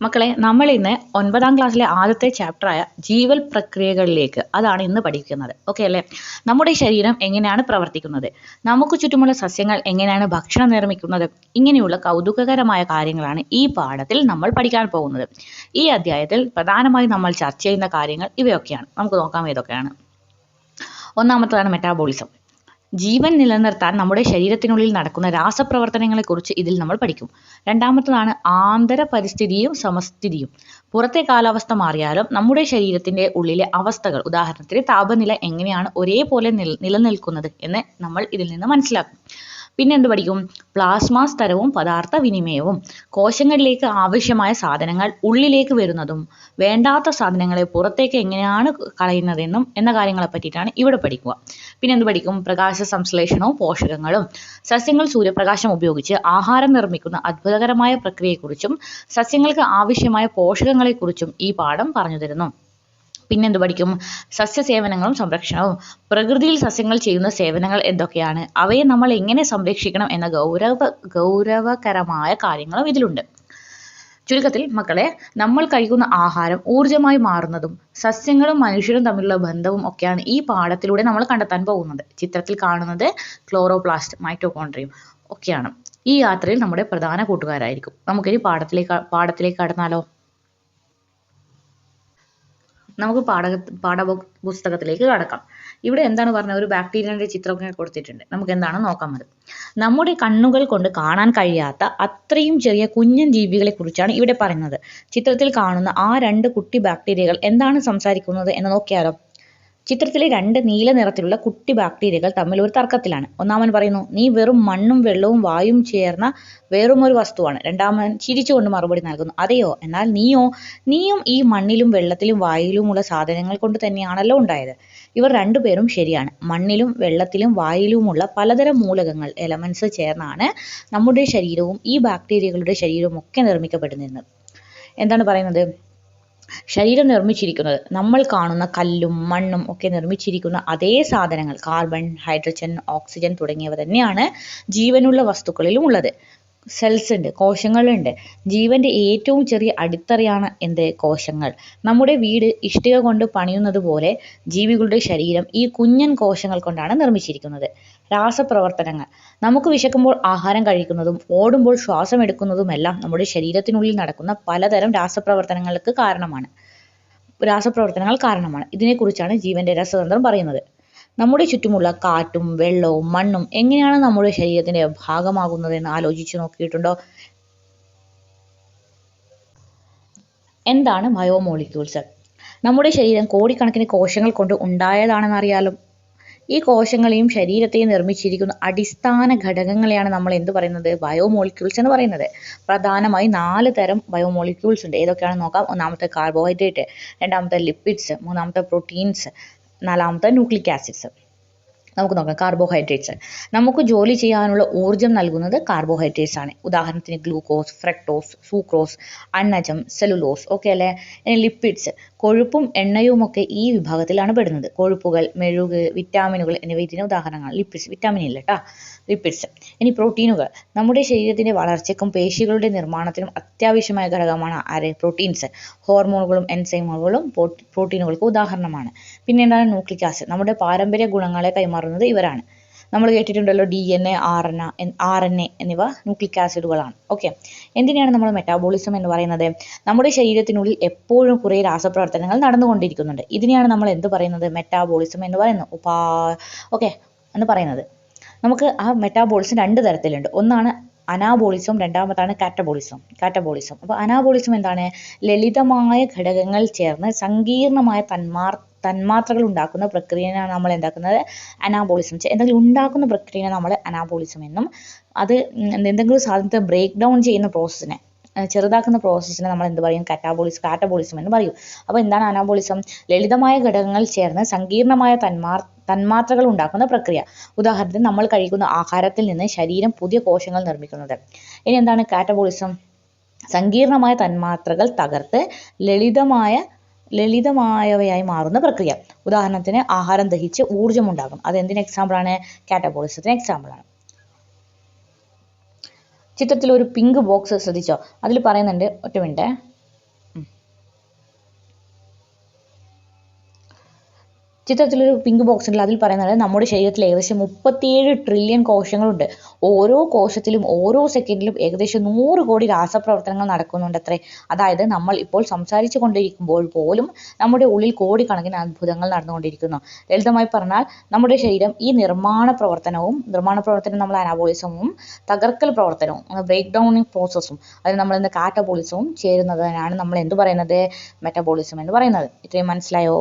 മക്കളെ, നമ്മൾ ഇന്ന് 9ാം ക്ലാസ്സിലെ ആദ്യത്തെ ചാപ്റ്ററായ ജീവൽ പ്രക്രിയകളിലേക്ക് അതാണ് ഇന്ന് പഠിക്കുന്നത്. ഓക്കെ അല്ലേ? നമ്മുടെ ശരീരം എങ്ങനെയാണ് പ്രവർത്തിക്കുന്നത്, നമുക്ക് ചുറ്റുമുള്ള സസ്യങ്ങൾ എങ്ങനെയാണ് ഭക്ഷണം നിർമ്മിക്കുന്നത്, ഇങ്ങനെയുള്ള കൗതുകകരമായ കാര്യങ്ങളാണ് ഈ പാഠത്തിൽ നമ്മൾ പഠിക്കാൻ പോകുന്നത്. ഈ അധ്യായത്തിൽ പ്രധാനമായും നമ്മൾ ചർച്ച ചെയ്യുന്ന കാര്യങ്ങൾ ഇവയൊക്കെയാണ്. നമുക്ക് നോക്കാം ഏതൊക്കെയാണ്. ഒന്നാമത്തേതാണ് മെറ്റാബോളിസം. ജീവൻ നിലനിർത്താൻ നമ്മുടെ ശരീരത്തിനുള്ളിൽ നടക്കുന്ന രാസപ്രവർത്തനങ്ങളെക്കുറിച്ച് ഇതിൽ നമ്മൾ പഠിക്കും. രണ്ടാമത്തതാണ് ആന്തര പരിസ്ഥിതിയും സമസ്ഥിതിയും. പുറത്തെ കാലാവസ്ഥ മാറിയാലും നമ്മുടെ ശരീരത്തിന്റെ ഉള്ളിലെ അവസ്ഥകൾ, ഉദാഹരണത്തിന് താപനില എങ്ങനെയാണ് ഒരേപോലെ നിലനിൽക്കുന്നത് എന്ന് നമ്മൾ ഇതിൽ നിന്ന് മനസ്സിലാക്കും. പിന്നെ എന്ത് പഠിക്കും? പ്ലാസ്മ സ്തരവും പദാർത്ഥ വിനിമയവും. കോശങ്ങളിലേക്ക് ആവശ്യമായ സാധനങ്ങൾ ഉള്ളിലേക്ക് വരുന്നതും വേണ്ടാത്ത സാധനങ്ങളെ പുറത്തേക്ക് എങ്ങനെയാണ് കളയുന്നതെന്നും എന്ന കാര്യങ്ങളെ പറ്റിയിട്ടാണ് ഇവിടെ പഠിക്കുക. പിന്നെ എന്ത് പഠിക്കും? പ്രകാശ സംശ്ലേഷണവും പോഷകങ്ങളും. സസ്യങ്ങൾ സൂര്യപ്രകാശം ഉപയോഗിച്ച് ആഹാരം നിർമ്മിക്കുന്ന അത്ഭുതകരമായ പ്രക്രിയയെക്കുറിച്ചും സസ്യങ്ങൾക്ക് ആവശ്യമായ പോഷകങ്ങളെക്കുറിച്ചും ഈ പാഠം പറഞ്ഞു തരുന്നു. പിന്നെന്ത് പഠിക്കും? സസ്യസേവനങ്ങളും സംരക്ഷണവും. പ്രകൃതിയിൽ സസ്യങ്ങൾ ചെയ്യുന്ന സേവനങ്ങൾ എന്തൊക്കെയാണ്, അവയെ നമ്മൾ എങ്ങനെ സംരക്ഷിക്കണം എന്ന ഗൗരവകരമായ കാര്യങ്ങളും ഇതിലുണ്ട്. ചുരുക്കത്തിൽ മക്കളെ, നമ്മൾ കഴിക്കുന്ന ആഹാരം ഊർജ്ജമായി മാറുന്നതും സസ്യങ്ങളും മനുഷ്യരും തമ്മിലുള്ള ബന്ധവും ഒക്കെയാണ് ഈ പാഠത്തിലൂടെ നമ്മൾ കണ്ടെത്താൻ പോകുന്നത്. ചിത്രത്തിൽ കാണുന്നത് ക്ലോറോപ്ലാസ്റ്റ്, മൈറ്റോകോൺട്രിയം ഒക്കെയാണ് ഈ യാത്രയിൽ നമ്മുടെ പ്രധാന കൂട്ടുകാരായിരിക്കും. നമുക്കിനി പാഠത്തിലേക്ക് കടന്നാലോ? നമുക്ക് പാഠപുസ്തകത്തിലേക്ക് കടക്കാം. ഇവിടെ എന്താണ് പറഞ്ഞത്? ഒരു ബാക്ടീരിയയുടെ ചിത്രമൊക്കെ കൊടുത്തിട്ടുണ്ട്. നമുക്ക് എന്താണ് നോക്കാം. അത് നമ്മുടെ കണ്ണുകൾ കൊണ്ട് കാണാൻ കഴിയാത്ത അത്രയും ചെറിയ കുഞ്ഞൻ ജീവികളെ കുറിച്ചാണ് ഇവിടെ പറയുന്നത്. ചിത്രത്തിൽ കാണുന്ന ആ 2 കുട്ടി ബാക്ടീരിയകൾ എന്താണ് സംസാരിക്കുന്നത് എന്ന് നോക്കിയാലോ? ചിത്രത്തിലെ 2 നീല നിറത്തിലുള്ള കുട്ടി ബാക്ടീരിയകൾ തമ്മിൽ ഒരു തർക്കത്തിലാണ്. ഒന്നാമൻ പറയുന്നു, നീ വെറും മണ്ണും വെള്ളവും വായും ചേർന്ന വെറും ഒരു വസ്തുവാണ്. രണ്ടാമൻ ചിരിച്ചുകൊണ്ട് മറുപടി നൽകുന്നു, അതെയോ? എന്നാൽ നീയും ഈ മണ്ണിലും വെള്ളത്തിലും വായുവിലുമുള്ള സാധനങ്ങൾ കൊണ്ട് തന്നെയാണല്ലോ ഉണ്ടായത്. ഇവർ 2 പേരും ശരിയാണ്. മണ്ണിലും വെള്ളത്തിലും വായുവിലുമുള്ള പലതരം മൂലകങ്ങൾ, എലമെന്റ്സ് ചേർന്നാണ് നമ്മുടെ ശരീരവും ഈ ബാക്ടീരിയകളുടെ ശരീരവും ഒക്കെ നിർമ്മിക്കപ്പെടുന്നത്. എന്താണ് പറയുന്നത്? ശരീരം നിർമ്മിച്ചിരിക്കുന്നത് നമ്മൾ കാണുന്ന കല്ലും മണ്ണും ഒക്കെ നിർമ്മിച്ചിരിക്കുന്ന അതേ സാധനങ്ങൾ, കാർബൺ, ഹൈഡ്രജൻ, ഓക്സിജൻ തുടങ്ങിയവ തന്നെയാണ് ജീവനുള്ള വസ്തുക്കളിലും ഉള്ളത്. സെൽസ് ഉണ്ട്, കോശങ്ങളുണ്ട്. ജീവന്റെ ഏറ്റവും ചെറിയ അടിത്തറയാണ് എന്ത്? കോശങ്ങൾ. നമ്മുടെ വീട് ഇഷ്ടിക കൊണ്ട് പണിയുന്നത് പോലെ ജീവികളുടെ ശരീരം ഈ കുഞ്ഞൻ കോശങ്ങൾ കൊണ്ടാണ് നിർമ്മിച്ചിരിക്കുന്നത്. രാസപ്രവർത്തനങ്ങൾ. നമുക്ക് വിശക്കുമ്പോൾ ആഹാരം കഴിക്കുന്നതും ഓടുമ്പോൾ ശ്വാസം എടുക്കുന്നതുമെല്ലാം നമ്മുടെ ശരീരത്തിനുള്ളിൽ നടക്കുന്ന പലതരം രാസപ്രവർത്തനങ്ങൾ കാരണമാണ്. ഇതിനെക്കുറിച്ചാണ് ജീവന്റെ രസതന്ത്രം പറയുന്നത്. നമ്മുടെ ചുറ്റുമുള്ള കാറ്റും വെള്ളവും മണ്ണും എങ്ങനെയാണ് നമ്മുടെ ശരീരത്തിന്റെ ഭാഗമാകുന്നതെന്ന് ആലോചിച്ചു നോക്കിയിട്ടുണ്ടോ? എന്താണ് ബയോമോളിക്യൂൾസ്? നമ്മുടെ ശരീരം കോടിക്കണക്കിന് കോശങ്ങൾ കൊണ്ട് ഉണ്ടായതാണെന്ന് അറിയാലോ. ഈ കോശങ്ങളെയും ശരീരത്തെയും നിർമ്മിച്ചിരിക്കുന്ന അടിസ്ഥാന ഘടകങ്ങളെയാണ് നമ്മൾ എന്ത് പറയുന്നത്? ബയോമോളിക്യൂൾസ് എന്ന് പറയുന്നത്. പ്രധാനമായി 4 തരം ബയോമോളിക്യൂൾസ് ഉണ്ട്. ഏതൊക്കെയാണെന്ന് നോക്കാം. ഒന്നാമത്തെ കാർബോഹൈഡ്രേറ്റ്, രണ്ടാമത്തെ ലിപ്പിഡ്സ്, മൂന്നാമത്തെ പ്രോട്ടീൻസ്, നാലാമത്തെ ന്യൂക്ലിക് ആസിഡ്സ്. നമുക്ക് നോക്കാം. കാർബോഹൈഡ്രേറ്റ്സ്. നമുക്ക് ജോലി ചെയ്യാനുള്ള ഊർജ്ജം നൽകുന്നത് കാർബോഹൈഡ്രേറ്റ്സ് ആണ്. ഉദാഹരണത്തിന് ഗ്ലൂക്കോസ്, ഫ്രക്ടോസ്, സൂക്രോസ്, അന്നജം, സെലുലോസ് ഒക്കെ അല്ലേ. ഇനി ലിപ്പിഡ്സ്, കൊഴുപ്പും എണ്ണയും ഒക്കെ ഈ വിഭാഗത്തിലാണ് പെടുന്നത്. കൊഴുപ്പുകൾ, മെഴുക്, വിറ്റാമിനുകൾ എന്നിവ ഇതിന് ഉദാഹരണങ്ങൾ. ലിപ്പിഡ്സ്, വിറ്റാമിൻ ഇല്ല കേട്ടോ, ലിപ്പിഡ്സ്. ഇനി പ്രോട്ടീനുകൾ. നമ്മുടെ ശരീരത്തിന്റെ വളർച്ചയ്ക്കും പേശികളുടെ നിർമ്മാണത്തിനും അത്യാവശ്യമായ ഘടകമാണ് ആര്? പ്രോട്ടീൻസ്. ഹോർമോണുകളും എൻസൈമുകളും പ്രോട്ടീനുകൾക്ക് ഉദാഹരണമാണ്. പിന്നെ എന്താണ്? Nucleic acid. നമ്മുടെ പാരമ്പര്യ ഗുണങ്ങളെ കൈമാറുന്നത് ഇവരാണ്. നമ്മൾ കേട്ടിട്ടുണ്ടല്ലോ, DNA, RNA എന്നിവ ന്യൂക്ലിക് ആസിഡുകളാണ്. ഓക്കെ. എന്തിനാണ് നമ്മൾ മെറ്റാബോളിസം എന്ന് പറയുന്നത്? നമ്മുടെ ശരീരത്തിനുള്ളിൽ എപ്പോഴും കുറേ രാസപ്രവർത്തനങ്ങൾ നടന്നുകൊണ്ടിരിക്കുന്നുണ്ട്. ഇതിനെയാണ് നമ്മൾ എന്ത് പറയുന്നത്? മെറ്റാബോളിസം എന്ന് പറയുന്നത്. ഓക്കെ എന്ന് പറയുന്നത്. നമുക്ക് ആ മെറ്റാബോളിസം 2 തരത്തിലുണ്ട്. ഒന്നാണ് അനാബോളിസം, രണ്ടാമതാണ് കാറ്റബോളിസം. അപ്പോൾ അനാബോളിസം എന്താണ്? ലളിതമായ ഘടകങ്ങൾ ചേർന്ന് സങ്കീർണമായ തന്മാത്രകൾ ഉണ്ടാക്കുന്ന പ്രക്രിയയാണ് നമ്മൾ എന്താക്കുന്നത്? അനാബോളിസം. എന്തെങ്കിലും ഉണ്ടാക്കുന്ന പ്രക്രിയയാണ് നമ്മൾ അനാബോളിസം എന്നും, അത് എന്തെങ്കിലും സാധനത്തെ ബ്രേക്ക് ഡൗൺ ചെയ്യുന്ന പ്രോസസ്സിനെ, ചെറുതാക്കുന്ന പ്രോസസ്സിനെ നമ്മൾ എന്ത് പറയും? കാറ്റബോളിസം എന്ന് പറയും. അപ്പോൾ എന്താണ് അനാബോളിസം? ലളിതമായ ഘടകങ്ങൾ ചേർന്ന് സങ്കീർണമായ തന്മാത്രകൾ ഉണ്ടാക്കുന്ന പ്രക്രിയ. ഉദാഹരണത്തിന് നമ്മൾ കഴിക്കുന്ന ആഹാരത്തിൽ നിന്ന് ശരീരം പുതിയ കോശങ്ങൾ നിർമ്മിക്കുന്നത്. ഇനി എന്താണ് കാറ്റബോളിസം? സങ്കീർണമായ തന്മാത്രകൾ തകർത്ത് ലളിതമായവയായി മാറുന്ന പ്രക്രിയ. ഉദാഹരണത്തിന് ആഹാരം ദഹിച്ച് ഊർജ്ജമുണ്ടാകും. അതെന്തിന് എക്സാമ്പിളാണ്? കാറ്റബോളിസത്തിന് എക്സാമ്പിളാണ്. ചിത്രത്തിൽ ഒരു പിങ്ക് ബോക്സ് ശ്രദ്ധിച്ചോ? അതിൽ പറയുന്നുണ്ട്, ഒറ്റ മിനിറ്റ്, ചിത്രത്തിലൊരു പിങ്ക് ബോക്സ് ഉണ്ട്, അതിൽ പറയുന്നത് നമ്മുടെ ശരീരത്തിൽ ഏകദേശം 37 ട്രില്യൺ കോശങ്ങളുണ്ട്. ഓരോ കോശത്തിലും ഓരോ സെക്കൻഡിലും ഏകദേശം 100 കോടി രാസപ്രവർത്തനങ്ങൾ നടക്കുന്നുണ്ട് അത്രേ. അതായത് നമ്മൾ ഇപ്പോൾ സംസാരിച്ചു കൊണ്ടിരിക്കുമ്പോൾ പോലും നമ്മുടെ ഉള്ളിൽ കോടിക്കണക്കിന് അത്ഭുതങ്ങൾ നടന്നുകൊണ്ടിരിക്കുന്നു. ലളിതമായി പറഞ്ഞാൽ നമ്മുടെ ശരീരം ഈ നിർമ്മാണ പ്രവർത്തനം നമ്മൾ അനാബോളിസവും തകർക്കൽ പ്രവർത്തനവും ബ്രേക്ക് ഡൗണിങ് പ്രോസസ്സും അത് നമ്മൾ കാറ്റബോളിസവും ചേരുന്നതിനാണ് നമ്മൾ എന്ത് പറയുന്നത്, മെറ്റബോളിസം എന്ന് പറയുന്നത്. ഇത്രയും മനസ്സിലായോ?